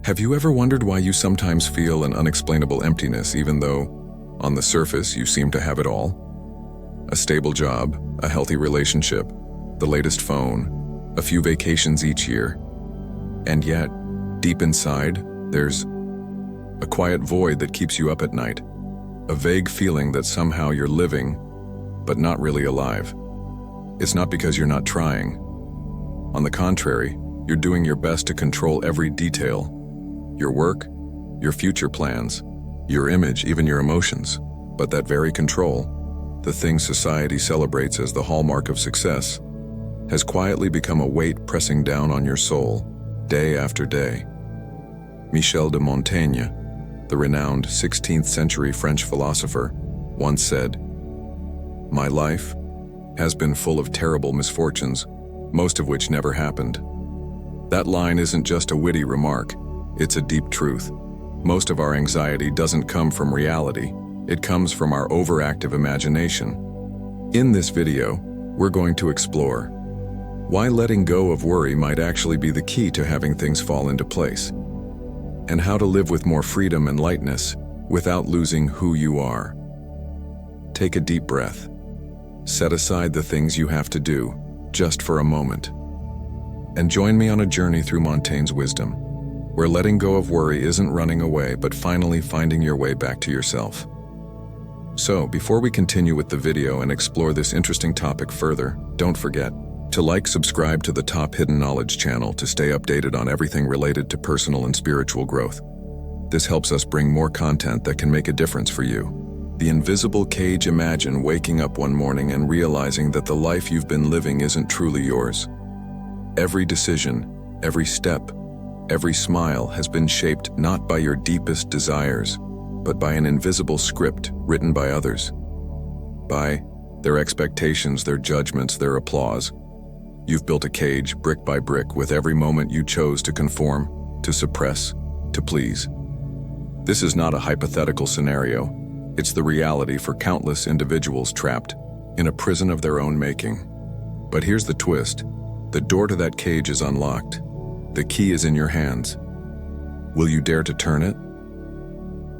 Have you ever wondered why you sometimes feel an unexplainable emptiness even though, on the surface, you seem to have it all? A stable job, a healthy relationship, the latest phone, a few vacations each year. And yet, deep inside, there's a quiet void that keeps you up at night. A vague feeling that somehow you're living, but not really alive. It's not because you're not trying. On the contrary, you're doing your best to control every detail. Your work, your future plans, your image, even your emotions. But that very control, the thing society celebrates as the hallmark of success, has quietly become a weight pressing down on your soul, day after day. Michel de Montaigne, the renowned 16th century French philosopher, once said, "My life has been full of terrible misfortunes, most of which never happened." That line isn't just a witty remark, it's a deep truth. Most of our anxiety doesn't come from reality, it comes from our overactive imagination. In this video, we're going to explore why letting go of worry might actually be the key to having things fall into place, and how to live with more freedom and lightness without losing who you are. Take a deep breath. Set aside the things you have to do, just for a moment. And join me on a journey through Montaigne's wisdom, where letting go of worry isn't running away, but finally finding your way back to yourself. So, before we continue with the video and explore this interesting topic further, don't forget to like, subscribe to the Top Hidden Knowledge channel to stay updated on everything related to personal and spiritual growth. This helps us bring more content that can make a difference for you. The invisible cage. Imagine waking up one morning and realizing that the life you've been living isn't truly yours. Every decision, every step, every smile has been shaped not by your deepest desires, but by an invisible script written by others. By their expectations, their judgments, their applause. You've built a cage, brick by brick, with every moment you chose to conform, to suppress, to please. This is not a hypothetical scenario. It's the reality for countless individuals trapped in a prison of their own making. But here's the twist. The door to that cage is unlocked. The key is in your hands. Will you dare to turn it?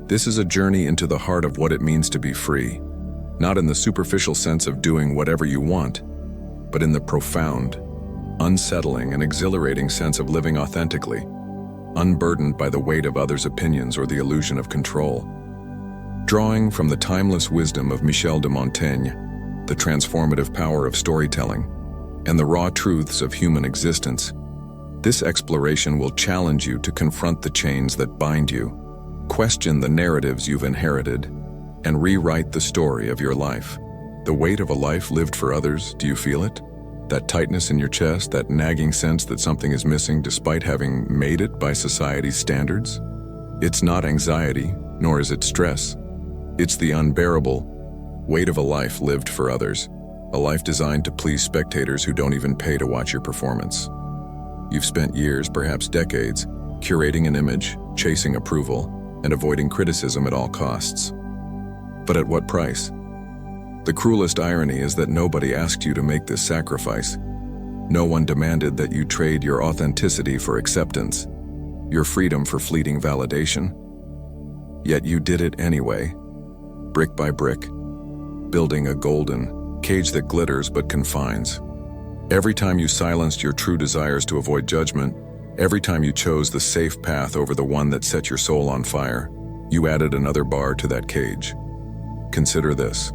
This is a journey into the heart of what it means to be free, not in the superficial sense of doing whatever you want, but in the profound, unsettling, and exhilarating sense of living authentically, unburdened by the weight of others' opinions or the illusion of control. Drawing from the timeless wisdom of Michel de Montaigne, the transformative power of storytelling, and the raw truths of human existence, this exploration will challenge you to confront the chains that bind you, question the narratives you've inherited, and rewrite the story of your life. The weight of a life lived for others, do you feel it? That tightness in your chest, that nagging sense that something is missing despite having made it by society's standards? It's not anxiety, nor is it stress. It's the unbearable weight of a life lived for others, a life designed to please spectators who don't even pay to watch your performance. You've spent years, perhaps decades, curating an image, chasing approval, and avoiding criticism at all costs. But at what price? The cruelest irony is that nobody asked you to make this sacrifice. No one demanded that you trade your authenticity for acceptance, your freedom for fleeting validation. Yet you did it anyway, brick by brick, building a golden cage that glitters but confines. Every time you silenced your true desires to avoid judgment, every time you chose the safe path over the one that set your soul on fire, you added another bar to that cage. Consider this.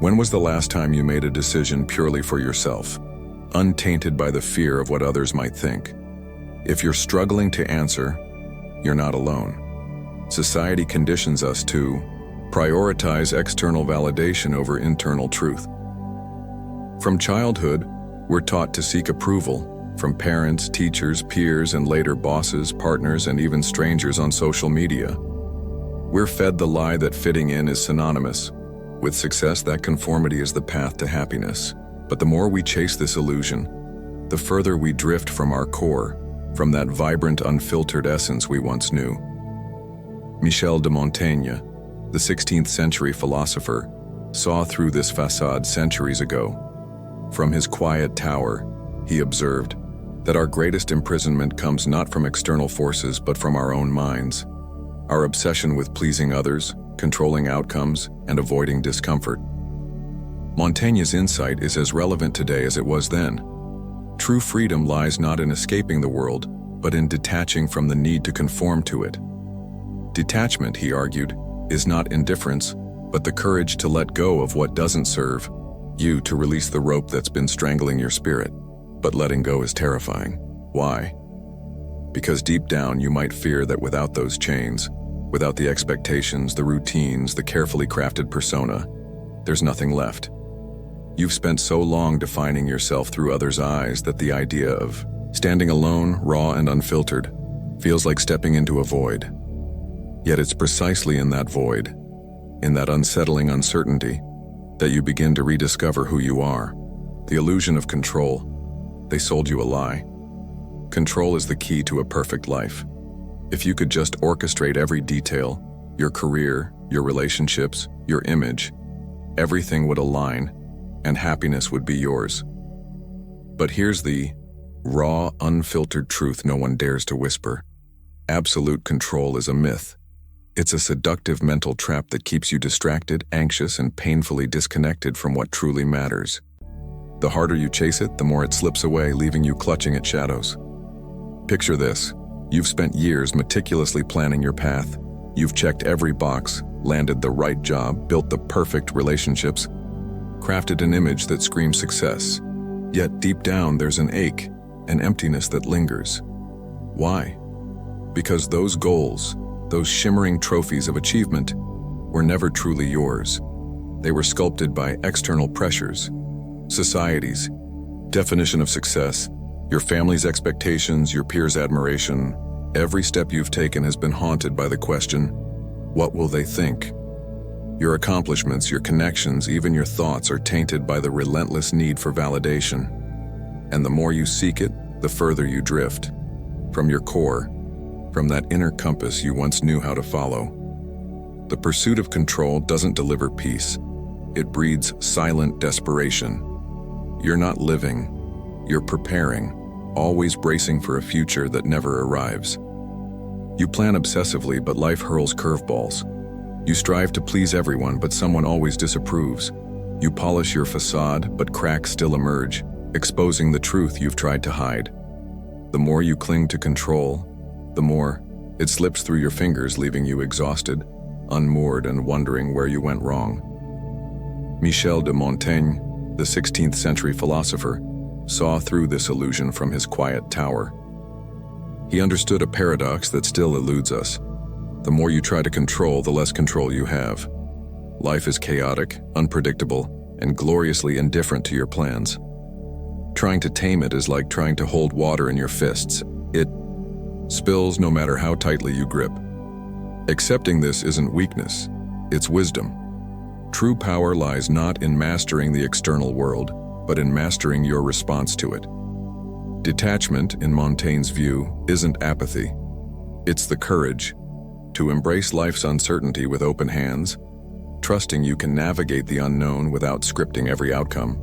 When was the last time you made a decision purely for yourself, untainted by the fear of what others might think? If you're struggling to answer, you're not alone. Society conditions us to prioritize external validation over internal truth. From childhood, we're taught to seek approval from parents, teachers, peers, and later bosses, partners, and even strangers on social media. We're fed the lie that fitting in is synonymous with success, that conformity is the path to happiness. But the more we chase this illusion, the further we drift from our core, from that vibrant, unfiltered essence we once knew. Michel de Montaigne, the 16th century philosopher, saw through this facade centuries ago. From his quiet tower, he observed, that our greatest imprisonment comes not from external forces but from our own minds, our obsession with pleasing others, controlling outcomes, and avoiding discomfort. Montaigne's insight is as relevant today as it was then. True freedom lies not in escaping the world, but in detaching from the need to conform to it. Detachment, he argued, is not indifference, but the courage to let go of what doesn't serve you, to release the rope that's been strangling your spirit. But letting go is terrifying. Why? Because deep down you might fear that without those chains, without the expectations, the routines, the carefully crafted persona, there's nothing left. You've spent so long defining yourself through others' eyes that the idea of standing alone, raw and unfiltered, feels like stepping into a void. Yet it's precisely in that void, in that unsettling uncertainty, that you begin to rediscover who you are. The illusion of control. They sold you a lie. Control is the key to a perfect life. If you could just orchestrate every detail, your career, your relationships, your image, everything would align, and happiness would be yours. But here's the raw, unfiltered truth no one dares to whisper. Absolute control is a myth. It's a seductive mental trap that keeps you distracted, anxious, and painfully disconnected from what truly matters. The harder you chase it, the more it slips away, leaving you clutching at shadows. Picture this. You've spent years meticulously planning your path. You've checked every box, landed the right job, built the perfect relationships, crafted an image that screams success. Yet deep down there's an ache, an emptiness that lingers. Why? Because those goals, those shimmering trophies of achievement, were never truly yours. They were sculpted by external pressures, society's definition of success, your family's expectations, your peers' admiration. Every step you've taken has been haunted by the question, what will they think? Your accomplishments, your connections, even your thoughts are tainted by the relentless need for validation. And the more you seek it, the further you drift from your core, from that inner compass you once knew how to follow. The pursuit of control doesn't deliver peace. It breeds silent desperation. You're not living, you're preparing, always bracing for a future that never arrives. You plan obsessively, but life hurls curveballs. You strive to please everyone, but someone always disapproves. You polish your facade, but cracks still emerge, exposing the truth you've tried to hide. The more you cling to control, the more it slips through your fingers, leaving you exhausted, unmoored, and wondering where you went wrong. Michel de Montaigne, the 16th century philosopher, saw through this illusion from his quiet tower. He understood a paradox that still eludes us. The more you try to control, the less control you have. Life is chaotic, unpredictable, and gloriously indifferent to your plans. Trying to tame it is like trying to hold water in your fists. It spills no matter how tightly you grip. Accepting this isn't weakness, it's wisdom. True power lies not in mastering the external world, but in mastering your response to it. Detachment, in Montaigne's view, isn't apathy. It's the courage to embrace life's uncertainty with open hands, trusting you can navigate the unknown without scripting every outcome.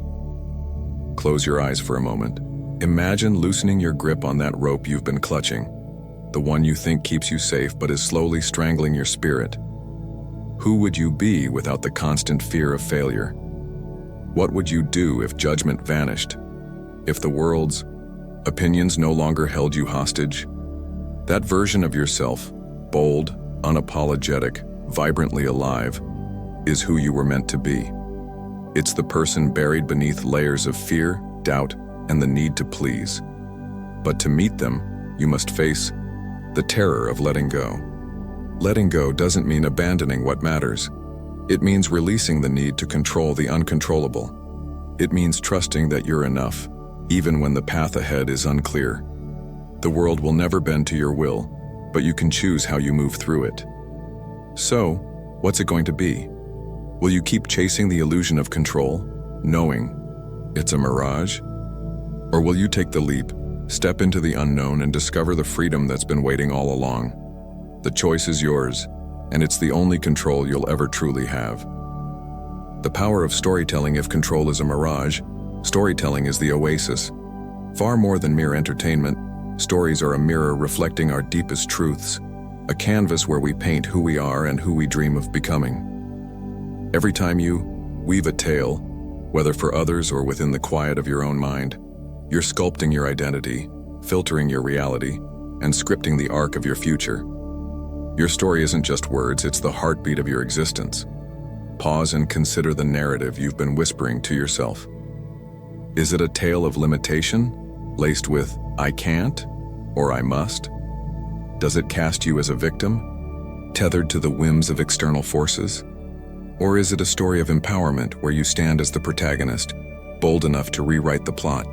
Close your eyes for a moment. Imagine loosening your grip on that rope you've been clutching, the one you think keeps you safe but is slowly strangling your spirit. Who would you be without the constant fear of failure? What would you do if judgment vanished? If the world's opinions no longer held you hostage? That version of yourself, bold, unapologetic, vibrantly alive, is who you were meant to be. It's the person buried beneath layers of fear, doubt, and the need to please. But to meet them, you must face the terror of letting go. Letting go doesn't mean abandoning what matters. It means releasing the need to control the uncontrollable. It means trusting that you're enough, even when the path ahead is unclear. The world will never bend to your will, but you can choose how you move through it. So, what's it going to be? Will you keep chasing the illusion of control, knowing it's a mirage? Or will you take the leap, step into the unknown, and discover the freedom that's been waiting all along? The choice is yours, and it's the only control you'll ever truly have. The power of storytelling. If control is a mirage, storytelling is the oasis. Far more than mere entertainment, stories are a mirror reflecting our deepest truths, a canvas where we paint who we are and who we dream of becoming. Every time you weave a tale, whether for others or within the quiet of your own mind, you're sculpting your identity, filtering your reality, and scripting the arc of your future. Your story isn't just words, it's the heartbeat of your existence. Pause and consider the narrative you've been whispering to yourself. Is it a tale of limitation, laced with "I can't" or "I must"? Does it cast you as a victim, tethered to the whims of external forces? Or is it a story of empowerment where you stand as the protagonist, bold enough to rewrite the plot?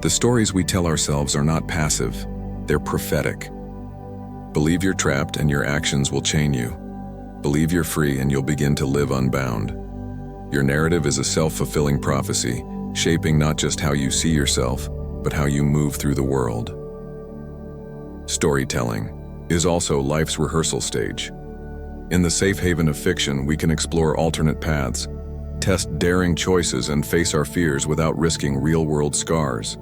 The stories we tell ourselves are not passive, they're prophetic. Believe you're trapped and your actions will chain you. Believe you're free and you'll begin to live unbound. Your narrative is a self-fulfilling prophecy, shaping not just how you see yourself, but how you move through the world. Storytelling is also life's rehearsal stage. In the safe haven of fiction, we can explore alternate paths, test daring choices, and face our fears without risking real-world scars.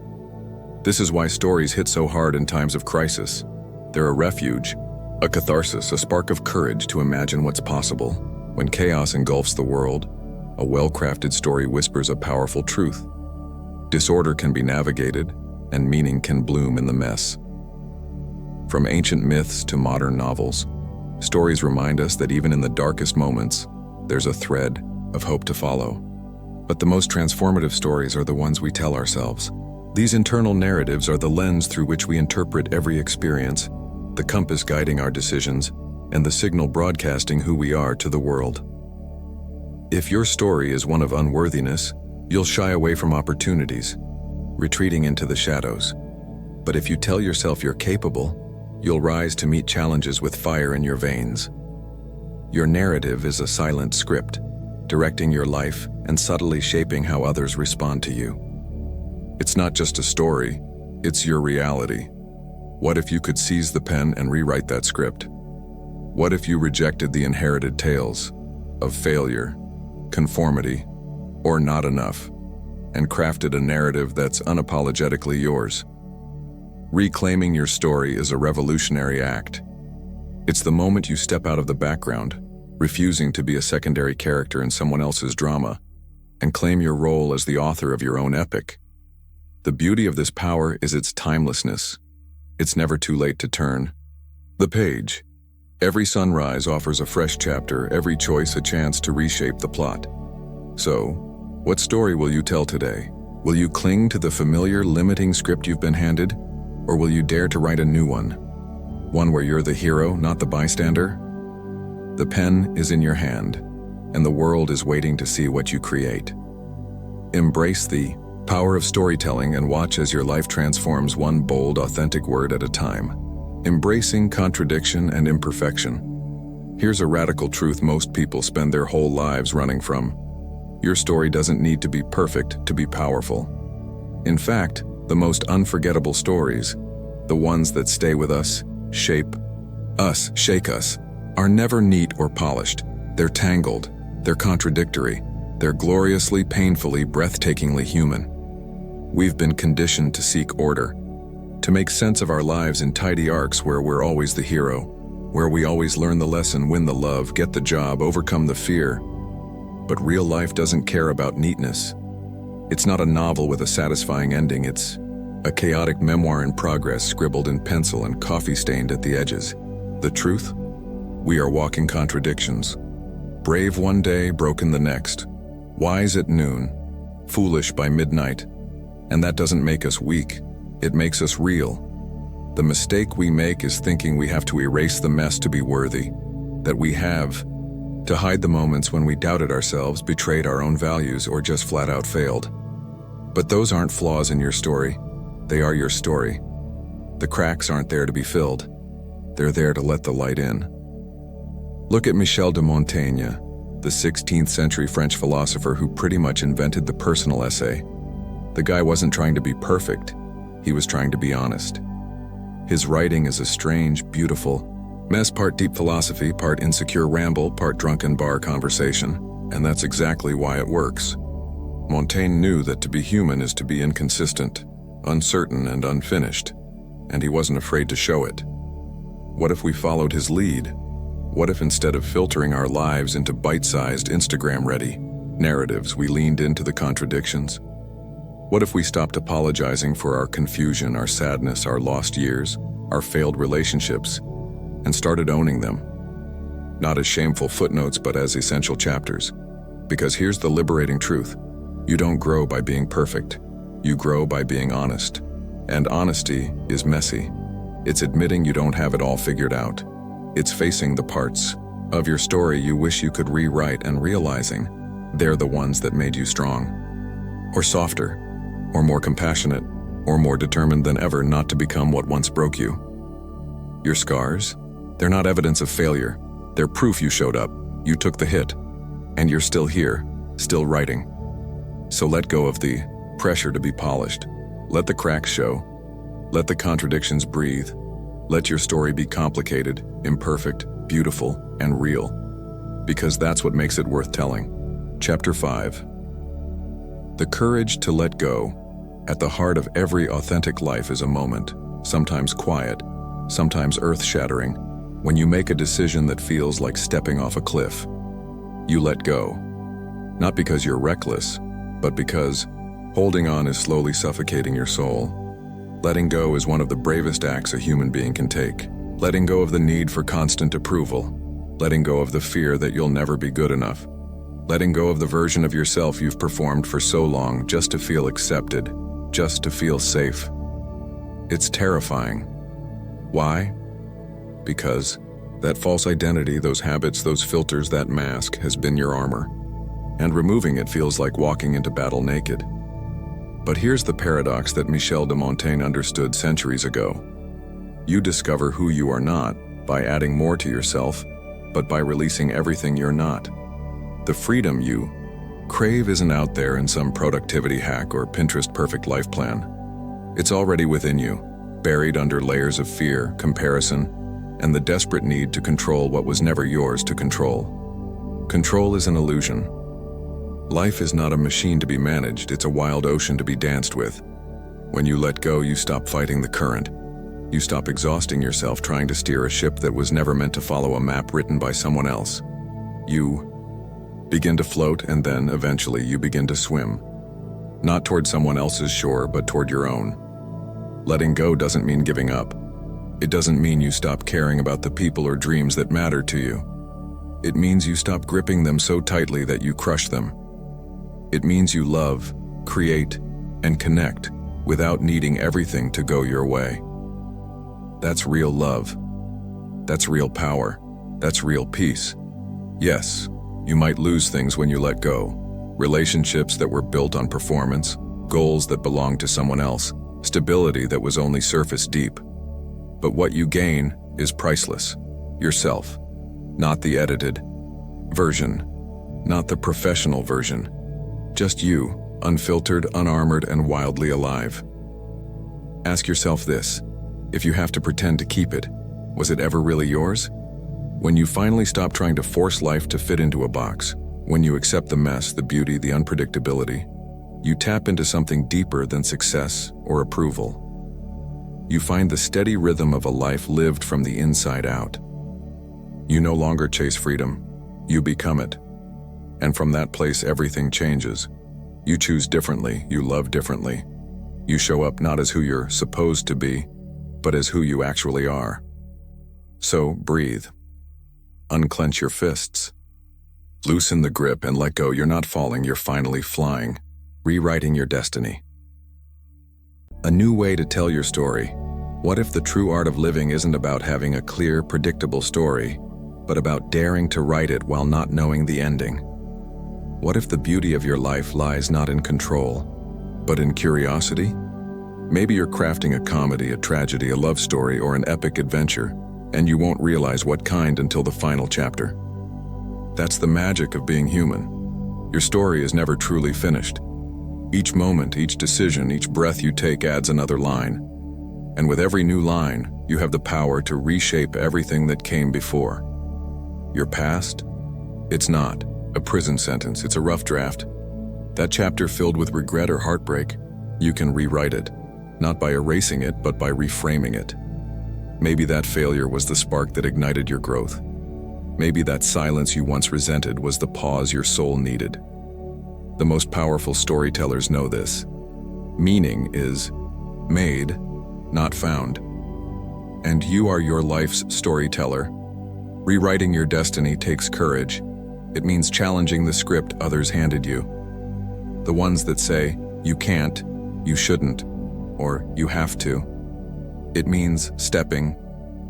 This is why stories hit so hard in times of crisis. They're a refuge, a catharsis, a spark of courage to imagine what's possible. When chaos engulfs the world, a well-crafted story whispers a powerful truth. Disorder can be navigated, and meaning can bloom in the mess. From ancient myths to modern novels, stories remind us that even in the darkest moments, there's a thread of hope to follow. But the most transformative stories are the ones we tell ourselves. These internal narratives are the lens through which we interpret every experience, the compass guiding our decisions, and the signal broadcasting who we are to the world. If your story is one of unworthiness, you'll shy away from opportunities, retreating into the shadows. But if you tell yourself you're capable, you'll rise to meet challenges with fire in your veins. Your narrative is a silent script, directing your life and subtly shaping how others respond to you. It's not just a story, it's your reality. What if you could seize the pen and rewrite that script? What if you rejected the inherited tales of failure, conformity, or not enough, and crafted a narrative that's unapologetically yours? Reclaiming your story is a revolutionary act. It's the moment you step out of the background, refusing to be a secondary character in someone else's drama, and claim your role as the author of your own epic. The beauty of this power is its timelessness. It's never too late to turn the page. Every sunrise offers a fresh chapter, every choice a chance to reshape the plot. So, what story will you tell today? Will you cling to the familiar, limiting script you've been handed? Or will you dare to write a new one? One where you're the hero, not the bystander? The pen is in your hand, and the world is waiting to see what you create. Embrace the power of storytelling and watch as your life transforms one bold, authentic word at a time. Embracing contradiction and imperfection. Here's a radical truth most people spend their whole lives running from. Your story doesn't need to be perfect to be powerful. In fact, the most unforgettable stories, the ones that stay with us, shape us, shake us, are never neat or polished. They're tangled, they're contradictory, they're gloriously, painfully, breathtakingly human. We've been conditioned to seek order, to make sense of our lives in tidy arcs where we're always the hero, where we always learn the lesson, win the love, get the job, overcome the fear. But real life doesn't care about neatness. It's not a novel with a satisfying ending, it's a chaotic memoir in progress, scribbled in pencil and coffee-stained at the edges. The truth? We are walking contradictions. Brave one day, broken the next. Wise at noon, foolish by midnight. And that doesn't make us weak, it makes us real. The mistake we make is thinking we have to erase the mess to be worthy, that we have to hide the moments when we doubted ourselves, betrayed our own values, or just flat out failed. But those aren't flaws in your story. They are your story. The cracks aren't there to be filled. They're there to let the light in. Look at Michel de Montaigne, the 16th century French philosopher who pretty much invented the personal essay. The guy wasn't trying to be perfect. He was trying to be honest. His writing is a strange, beautiful mess, part deep philosophy, part insecure ramble, part drunken bar conversation. And that's exactly why it works. Montaigne knew that to be human is to be inconsistent, uncertain and unfinished, and he wasn't afraid to show it. What if we followed his lead? What if instead of filtering our lives into bite-sized, Instagram-ready narratives, we leaned into the contradictions? What if we stopped apologizing for our confusion, our sadness, our lost years, our failed relationships, and started owning them? Not as shameful footnotes, but as essential chapters. Because here's the liberating truth. You don't grow by being perfect. You grow by being honest. And honesty is messy. It's admitting you don't have it all figured out. It's facing the parts of your story you wish you could rewrite and realizing they're the ones that made you strong, or softer, or more compassionate, or more determined than ever not to become what once broke you. Your scars? They're not evidence of failure. They're proof you showed up, you took the hit, and you're still here, still writing. So let go of the pressure to be polished. Let the cracks show. Let the contradictions breathe. Let your story be complicated, imperfect, beautiful, and real. Because that's what makes it worth telling. Chapter 5. The courage to let go. At the heart of every authentic life is a moment, sometimes quiet, sometimes earth-shattering, when you make a decision that feels like stepping off a cliff. You let go. Not because you're reckless, but because holding on is slowly suffocating your soul. Letting go is one of the bravest acts a human being can take. Letting go of the need for constant approval. Letting go of the fear that you'll never be good enough. Letting go of the version of yourself you've performed for so long just to feel accepted, just to feel safe. It's terrifying. Why? Because that false identity, those habits, those filters, that mask has been your armor. And removing it feels like walking into battle naked. But here's the paradox that Michel de Montaigne understood centuries ago. You discover who you are not by adding more to yourself, but by releasing everything you're not. The freedom you crave isn't out there in some productivity hack or Pinterest perfect life plan. It's already within you, buried under layers of fear, comparison, and the desperate need to control what was never yours to control. Control is an illusion. Life is not a machine to be managed, it's a wild ocean to be danced with. When you let go, you stop fighting the current. You stop exhausting yourself trying to steer a ship that was never meant to follow a map written by someone else. You begin to float, and then, eventually, you begin to swim. Not toward someone else's shore, but toward your own. Letting go doesn't mean giving up. It doesn't mean you stop caring about the people or dreams that matter to you. It means you stop gripping them so tightly that you crush them. It means you love, create, and connect without needing everything to go your way. That's real love. That's real power. That's real peace. Yes, you might lose things when you let go. Relationships that were built on performance, goals that belonged to someone else, stability that was only surface deep. But what you gain is priceless. Yourself. Not the edited version. Not the professional version. Just you, unfiltered, unarmored, and wildly alive. Ask yourself this. If you have to pretend to keep it, was it ever really yours? When you finally stop trying to force life to fit into a box, when you accept the mess, the beauty, the unpredictability, you tap into something deeper than success or approval. You find the steady rhythm of a life lived from the inside out. You no longer chase freedom, you become it. And from that place, everything changes. You choose differently, you love differently. You show up not as who you're supposed to be, but as who you actually are. So, breathe. Unclench your fists. Loosen the grip and let go. You're not falling, you're finally flying, rewriting your destiny. A new way to tell your story. What if the true art of living isn't about having a clear, predictable story, but about daring to write it while not knowing the ending? What if the beauty of your life lies not in control, but in curiosity? Maybe you're crafting a comedy, a tragedy, a love story, or an epic adventure, and you won't realize what kind until the final chapter. That's the magic of being human. Your story is never truly finished. Each moment, each decision, each breath you take adds another line. And with every new line, you have the power to reshape everything that came before. Your past? It's not a prison sentence, it's a rough draft. That chapter filled with regret or heartbreak, you can rewrite it. not by erasing it, but by reframing it. Maybe that failure was the spark that ignited your growth. Maybe that silence you once resented was the pause your soul needed. The most powerful storytellers know this. Meaning is made, not found. And you are your life's storyteller. Rewriting your destiny takes courage. It means challenging the script others handed you. The ones that say, you can't, you shouldn't, or you have to. It means stepping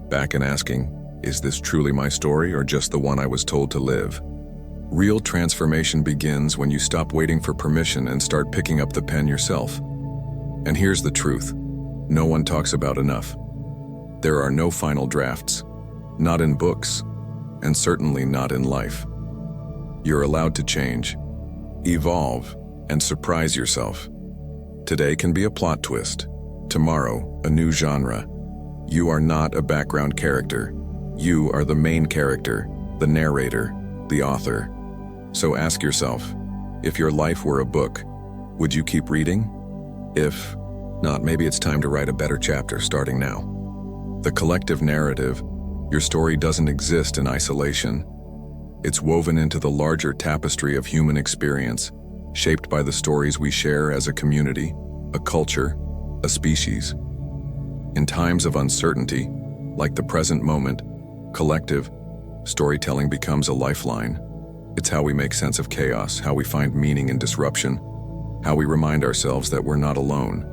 back and asking, is this truly my story or just the one I was told to live? Real transformation begins when you stop waiting for permission and start picking up the pen yourself. And here's the truth. No one talks about enough. There are no final drafts. Not in books, and certainly not in life. You're allowed to change, evolve, and surprise yourself. Today can be a plot twist. Tomorrow, a new genre. You are not a background character. You are the main character, the narrator, the author. So ask yourself, if your life were a book, would you keep reading? If not, maybe it's time to write a better chapter starting now. The collective narrative, your story doesn't exist in isolation. It's woven into the larger tapestry of human experience, shaped by the stories we share as a community, a culture, a species. In times of uncertainty, like the present moment, collective storytelling becomes a lifeline. It's how we make sense of chaos, how we find meaning in disruption, how we remind ourselves that we're not alone.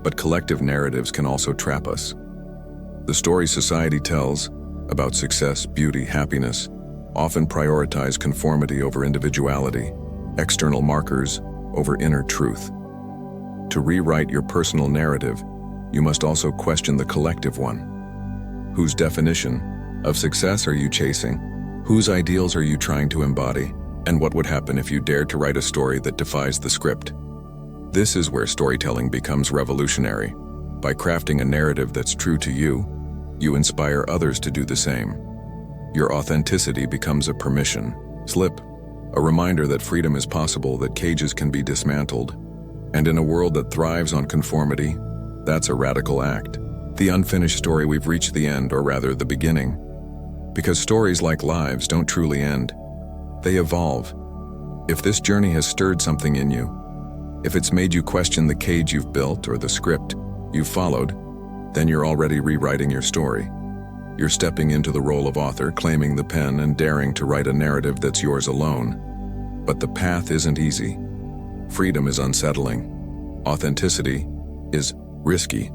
But collective narratives can also trap us. The stories society tells about success, beauty, happiness often prioritize conformity over individuality, external markers over inner truth. To rewrite your personal narrative, you must also question the collective one. Whose definition of success are you chasing? Whose ideals are you trying to embody? And what would happen if you dared to write a story that defies the script? This is where storytelling becomes revolutionary. By crafting a narrative that's true to you, you inspire others to do the same. Your authenticity becomes a permission slip, a reminder that freedom is possible, that cages can be dismantled. And in a world that thrives on conformity, that's a radical act. The unfinished story, we've reached the end, or rather the beginning. Because stories, like lives, don't truly end. They evolve. If this journey has stirred something in you, if it's made you question the cage you've built or the script you've followed, then you're already rewriting your story. You're stepping into the role of author, claiming the pen and daring to write a narrative that's yours alone. But the path isn't easy. Freedom is unsettling. Authenticity is risky.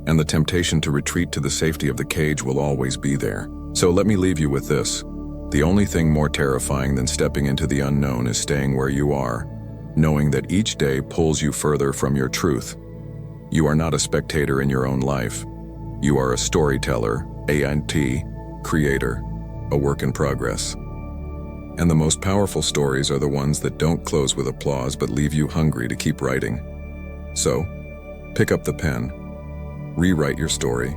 And the temptation to retreat to the safety of the cage will always be there. So let me leave you with this. The only thing more terrifying than stepping into the unknown is staying where you are, knowing that each day pulls you further from your truth. You are not a spectator in your own life. You are a storyteller, A&T, creator, a work in progress. And the most powerful stories are the ones that don't close with applause but leave you hungry to keep writing. So, pick up the pen, rewrite your story,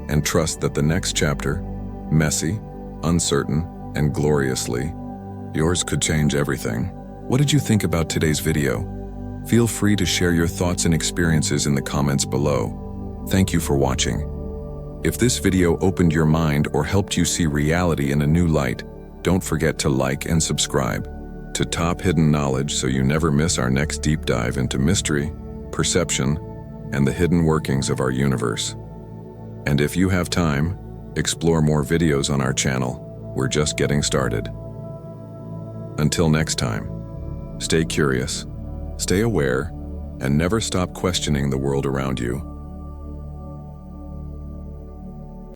and trust that the next chapter, messy, uncertain, and gloriously yours, could change everything. What did you think about today's video? Feel free to share your thoughts and experiences in the comments below. Thank you for watching. If this video opened your mind or helped you see reality in a new light, don't forget to like and subscribe to Top Hidden Knowledge so you never miss our next deep dive into mystery, perception, and the hidden workings of our universe. And if you have time, explore more videos on our channel. We're just getting started. Until next time, stay curious, stay aware, and never stop questioning the world around you.